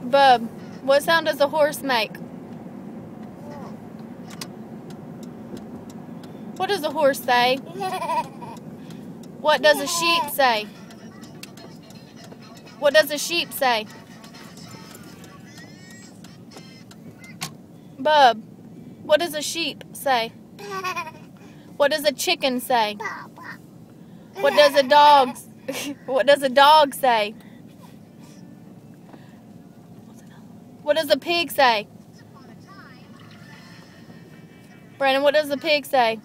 Bub, what sound does a horse make? What does a horse say? What does a sheep say? What does a sheep say? Bub, what does a sheep say? What does a chicken say? What does a dog What does a dog say? What does a pig say? Brandon, what does a pig say?